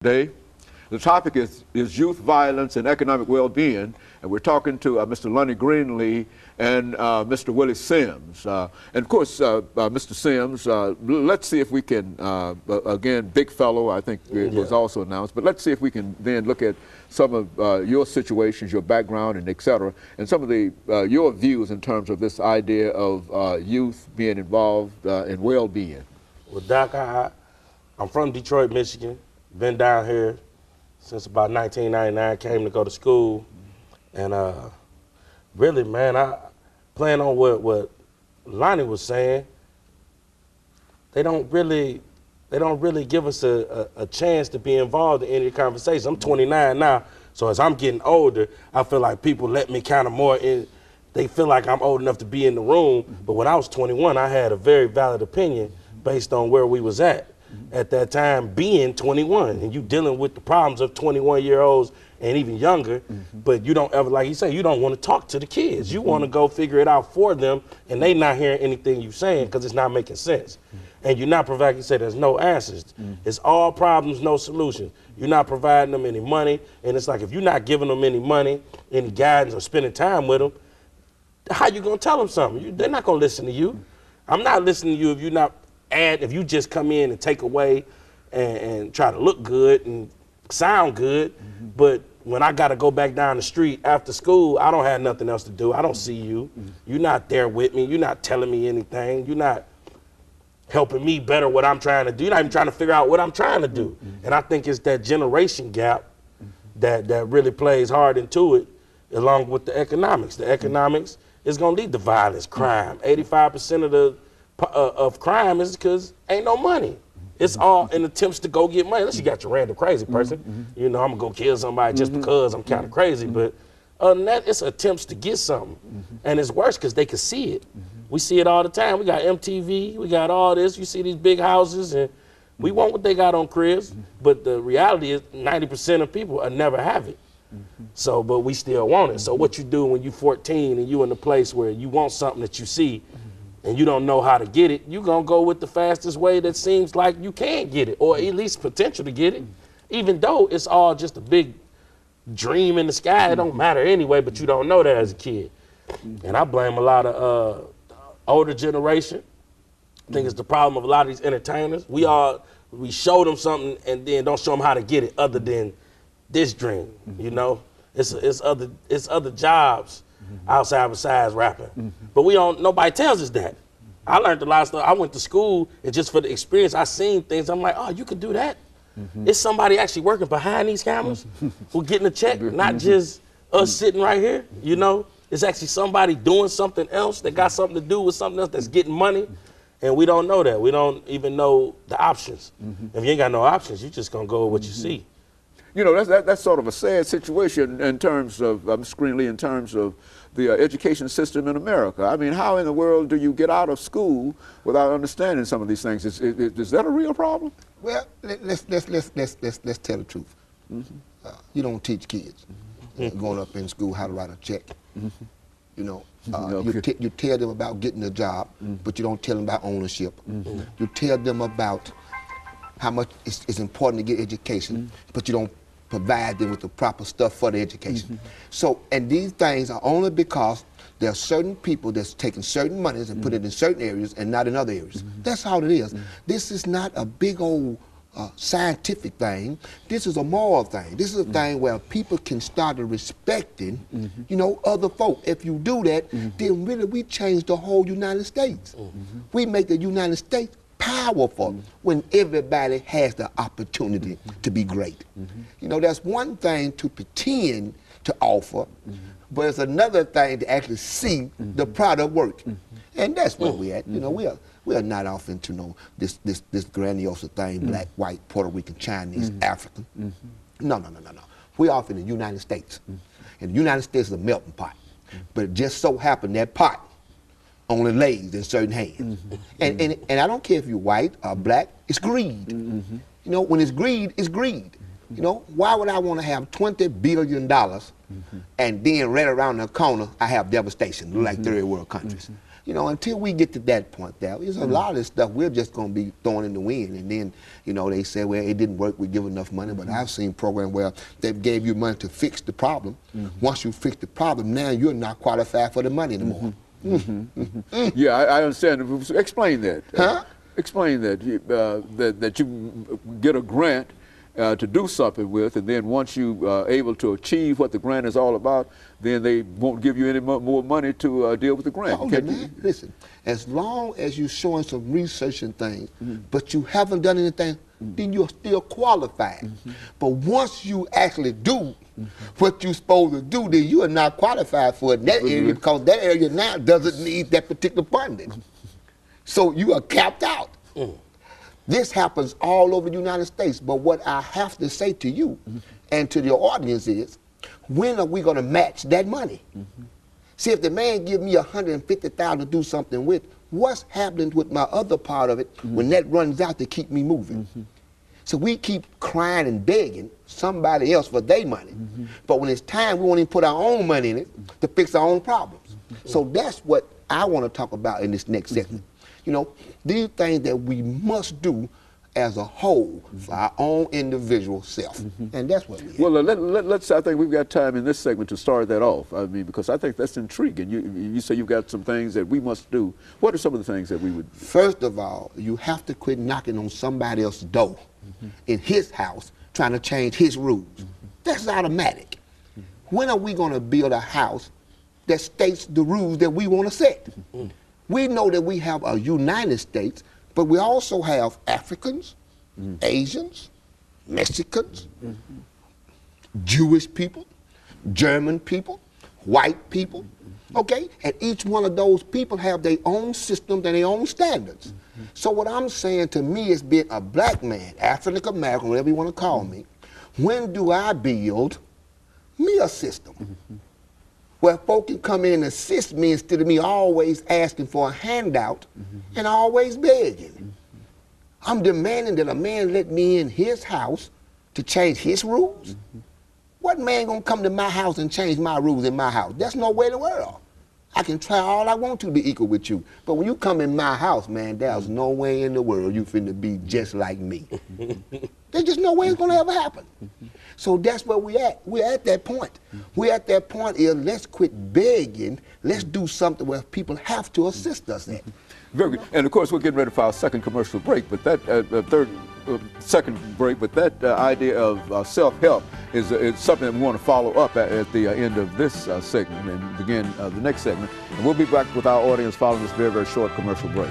Day. The topic is youth violence and economic well-being, and we're talking to Mr. LGreenlee and Mr. Willie Sims. And of course, Mr. Sims, let's see if we can, again, big fellow, I think it was also announced, but let's see if we can then look at some of your situations, your background, and et cetera, and some of the your views in terms of this idea of youth being involved in well-being. Well, Doc, I'm from Detroit, Michigan. Been down here since about 1999, came to go to school. And really, man, I playing on what Lonnie was saying, they don't really give us a chance to be involved in any conversation. I'm 29 now, so as I'm getting older, I feel like people let me kind of more in. They feel like I'm old enough to be in the room, but when I was 21, I had a very valid opinion based on where we was at that time, being 21, and you dealing with the problems of 21-year-olds and even younger, but you don't ever, like you say, you don't want to talk to the kids. You want to go figure it out for them, and they not hearing anything you saying because it's not making sense. And you're not providing, you say there's no answers. It's all problems, no solutions. You're not providing them any money, and it's like if you're not giving them any money, any guidance, or spending time with them, how you gonna tell them something? They're not gonna listen to you. I'm not listening to you if you're not if you just come in and take away and try to look good and sound good, but when I gotta go back down the street after school, I don't have nothing else to do. I don't see you. You're not there with me. You're not telling me anything. You're not helping me better what I'm trying to do. You're not even trying to figure out what I'm trying to do. And I think it's that generation gap that really plays hard into it, along with the economics. The economics is gonna lead to violence, crime. 85% of crime is because ain't no money. It's all in attempts to go get money. Unless you got your random crazy person. You know, I'm gonna go kill somebody just because I'm kind of crazy. But other than that, it's attempts to get something. And it's worse because they can see it. We see it all the time. We got MTV, we got all this. You see these big houses, and we want what they got on cribs. But the reality is 90% of people will never have it. So, but we still want it. So what you do when you're 14 and you in a place where you want something that you see and you don't know how to get it, you're gonna go with the fastest way that seems like you can get it, or at least potential to get it, even though it's all just a big dream in the sky. It don't matter anyway, but you don't know that as a kid. And I blame a lot of older generation. I think it's the problem of a lot of these entertainers. We show them something and then don't show them how to get it other than this dream, you know? It's other jobs outside besides rapping. But nobody tells us that. I learned a lot of stuff. I went to school, and just for the experience, I seen things. I'm like, oh, you could do that? It's somebody actually working behind these cameras who getting a check, not just us sitting right here, you know? It's actually somebody doing something else that got something to do with something else that's getting money, and we don't know that. We don't even know the options. If you ain't got no options, you just gonna go with what you see. You know, that's sort of a sad situation in terms of, Mr. Greenlee, in terms of the education system in America. I mean, how in the world do you get out of school without understanding some of these things? Is that a real problem? Well, let's tell the truth. You don't teach kids going up in school how to write a check. You know, you tell them about getting a job, but you don't tell them about ownership. You tell them about how much it's important to get education, but you don't provide them with the proper stuff for the education. So, and these things are only because there are certain people that's taking certain monies and put it in certain areas and not in other areas. That's how it is. This is not a big old scientific thing. This is a moral thing. This is a thing where people can start respecting, you know, other folk. If you do that, then really we change the whole United States. We make the United States powerful when everybody has the opportunity to be great. You know, that's one thing to pretend to offer, but it's another thing to actually see the product work. And that's where we're at. You know, we are not off into this grandiose thing, black, white, Puerto Rican, Chinese, African. No. We're off in the United States. And the United States is a melting pot. But it just so happened that pot only lays in certain hands. And I don't care if you're white or black, it's greed. You know, when it's greed, it's greed. You know, why would I want to have $20 billion and then right around the corner I have devastation, like third world countries? You know, until we get to that point, there's a lot of this stuff we're just going to be throwing in the wind. And then, you know, they say, well, it didn't work, we give enough money. But I've seen programs where they gave you money to fix the problem. Once you fix the problem, now you're not qualified for the money anymore. Yeah, I understand. Explain that. Huh? Explain that. That you get a grant to do something with, and then once you are able to achieve what the grant is all about, then they won't give you any more money to deal with the grant. Oh, man, listen, as long as you're showing some research and things, but you haven't done anything, then you're still qualified. But once you actually do what you're supposed to do, then you are not qualified for it in that area, because that area now doesn't need that particular funding. So you are capped out. This happens all over the United States. But what I have to say to you and to your audience is, when are we going to match that money? See, if the man give me $150,000 to do something with, what's happening with my other part of it when that runs out to keep me moving? So we keep crying and begging somebody else for their money. But when it's time, we won't even put our own money in it to fix our own problems. So that's what I want to talk about in this next segment. You know, these things that we must do as a whole for our own individual self. And that's what we have. Well, let's, I think we've got time in this segment to start that off. I mean, because I think that's intriguing. You say you've got some things that we must do. What are some of the things that we would do? First of all, you have to quit knocking on somebody else's door in his house trying to change his rules. That's automatic. When are we going to build a house that states the rules that we want to set? We know that we have a United States, but we also have Africans, Asians, Mexicans, Jewish people, German people, white people, okay? And each one of those people have their own systems and their own standards. So what I'm saying to me is, being a black man, African American, whatever you want to call me, when do I build me a system where folk can come in and assist me instead of me always asking for a handout and always begging? I'm demanding that a man let me in his house to change his rules? What man gonna come to my house and change my rules in my house? There's no way in the world. I can try all I want to be equal with you, but when you come in my house, man, there's no way in the world you finna be just like me. There's just no way it's gonna ever happen. So that's where we at. We're at that point. We're at that point is, let's quit begging. Let's do something where people have to assist us at. Very good. And of course, we're getting ready for our second commercial break, but that second break, but that idea of self-help is something that we want to follow up at the end of this segment and begin the next segment. And we'll be back with our audience following this very, very short commercial break.